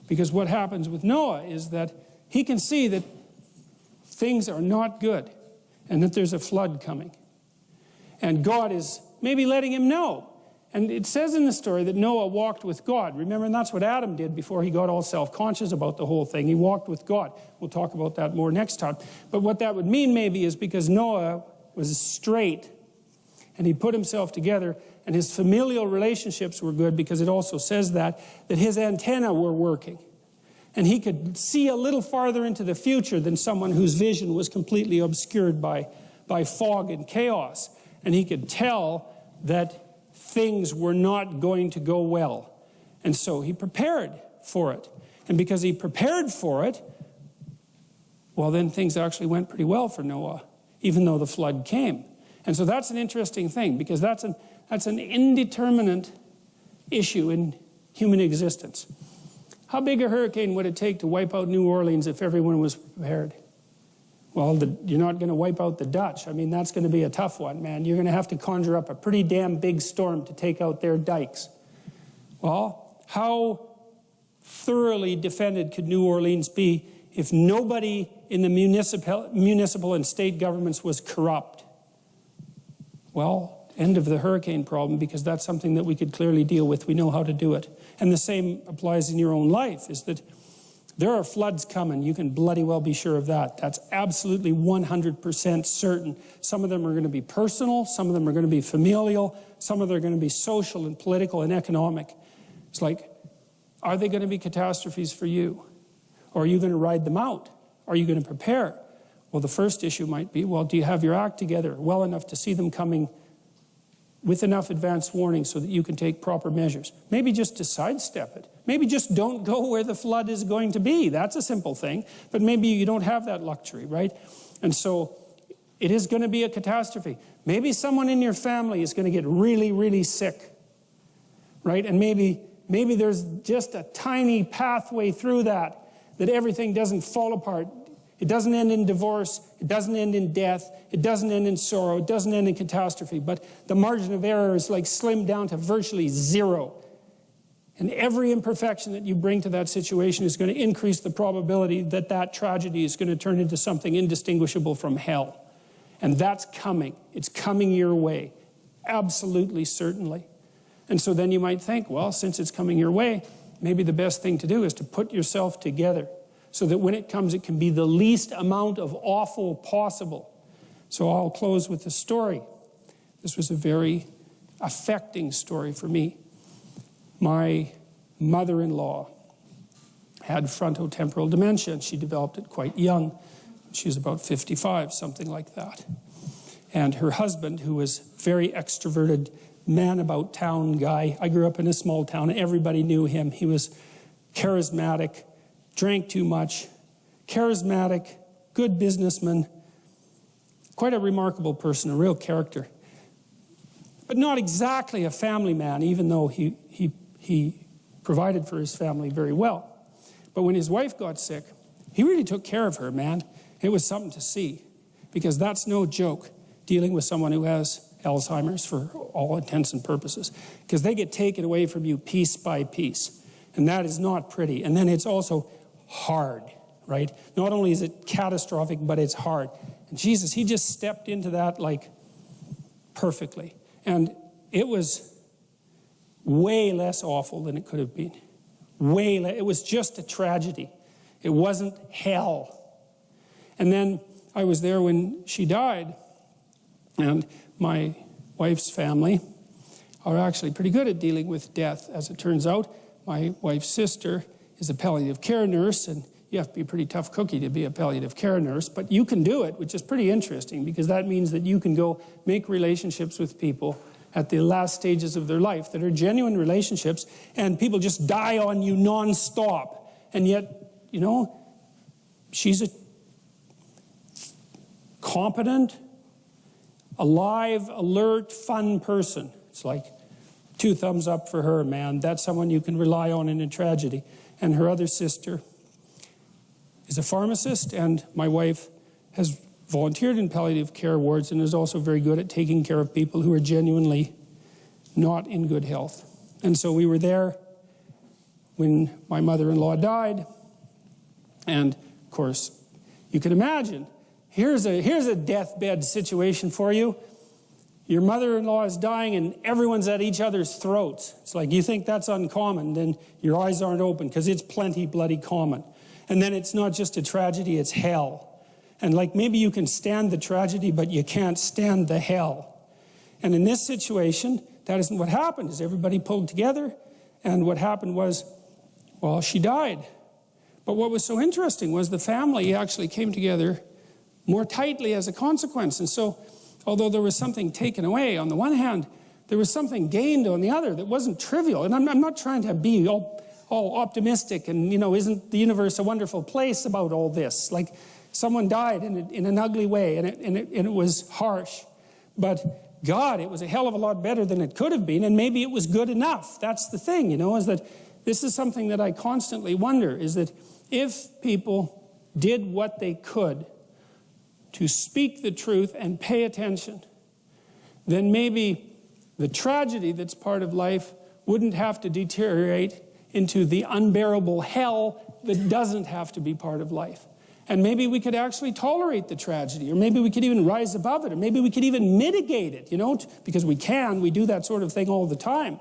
Because what happens with Noah is that he can see that things are not good and that there's a flood coming. And God is maybe letting him know. And it says in the story that Noah walked with God. Remember, and that's what Adam did before he got all self-conscious about the whole thing. He walked with God. We'll talk about that more next time. But what that would mean maybe is because Noah was straight and he put himself together and his familial relationships were good, because it also says that his antennae were working. And he could see a little farther into the future than someone whose vision was completely obscured by fog and chaos. And he could tell that things were not going to go well. And so he prepared for it. And because he prepared for it, well, then things actually went pretty well for Noah, even though the flood came. And so that's an interesting thing, because that's an indeterminate issue in human existence. How big a hurricane would it take to wipe out New Orleans if everyone was prepared? Well, you're not going to wipe out the Dutch. I mean, that's going to be a tough one, man. You're going to have to conjure up a pretty damn big storm to take out their dikes. Well, how thoroughly defended could New Orleans be if nobody in the municipal and state governments was corrupt? Well, end of the hurricane problem, because that's something that we could clearly deal with. We know how to do it. And the same applies in your own life, is that there are floods coming. You can bloody well be sure of that. That's absolutely 100% certain. Some of them are going to be personal. Some of them are going to be familial. Some of them are going to be social and political and economic. It's like, are they going to be catastrophes for you? Or are you going to ride them out? Are you going to prepare? Well, the first issue might be, well, do you have your act together well enough to see them coming with enough advance warning so that you can take proper measures? Maybe just to sidestep it. Maybe just don't go where the flood is going to be. That's a simple thing. But maybe you don't have that luxury, right? And so it is going to be a catastrophe. Maybe someone in your family is going to get really, really sick, right? And maybe there's just a tiny pathway through that everything doesn't fall apart. It doesn't end in divorce. It doesn't end in death. It doesn't end in sorrow. It doesn't end in catastrophe. But the margin of error is like slimmed down to virtually zero. And every imperfection that you bring to that situation is going to increase the probability that that tragedy is going to turn into something indistinguishable from hell. And that's coming. It's coming your way. Absolutely, certainly. And so then you might think, well, since it's coming your way, maybe the best thing to do is to put yourself together so that when it comes, it can be the least amount of awful possible. So I'll close with a story. This was a very affecting story for me. My mother-in-law had frontotemporal dementia, and she developed it quite young. She was about 55, something like that. And her husband, who was a very extroverted, man-about-town guy, I grew up in a small town, everybody knew him. He was charismatic, drank too much, charismatic, good businessman, quite a remarkable person, a real character. But not exactly a family man, even though he provided for his family very well. But when his wife got sick, he really took care of her, man. It was something to see, because that's no joke, dealing with someone who has Alzheimer's for all intents and purposes, because they get taken away from you piece by piece. And that is not pretty. And then it's also hard, right? Not only is it catastrophic, but it's hard. And Jesus, he just stepped into that like perfectly. And it was way less awful than it could have been. It was just a tragedy. It wasn't hell. And then I was there when she died, and my wife's family are actually pretty good at dealing with death. As it turns out, my wife's sister is a palliative care nurse, and you have to be a pretty tough cookie to be a palliative care nurse, but you can do it, which is pretty interesting, because that means that you can go make relationships with people at the last stages of their life that are genuine relationships, and people just die on you nonstop. And yet, you know, she's a competent, alive, alert, fun person. It's like 2 thumbs up for her, man. That's someone you can rely on in a tragedy. And her other sister is a pharmacist, and my wife has volunteered in palliative care wards and is also very good at taking care of people who are genuinely not in good health. And so we were there when my mother-in-law died. And, of course, you can imagine, here's a deathbed situation for you. Your mother-in-law is dying and everyone's at each other's throats. It's like you think that's uncommon, then your eyes aren't open because it's plenty bloody common. And then it's not just a tragedy, it's hell. And like maybe you can stand the tragedy, but you can't stand the hell. And in this situation, that isn't what happened, is everybody pulled together. And what happened was, well, she died. But what was so interesting was the family actually came together more tightly as a consequence. And so, although there was something taken away on the one hand, there was something gained on the other that wasn't trivial. And I'm not trying to be all optimistic and, you know, isn't the universe a wonderful place about all this? Like, someone died in an ugly way, and it was harsh. But God, it was a hell of a lot better than it could have been, and maybe it was good enough. That's the thing, you know, is that this is something that I constantly wonder, is that if people did what they could to speak the truth and pay attention, then maybe the tragedy that's part of life wouldn't have to deteriorate into the unbearable hell that doesn't have to be part of life. And maybe we could actually tolerate the tragedy, or maybe we could even rise above it, or maybe we could even mitigate it, you know, because we do that sort of thing all the time.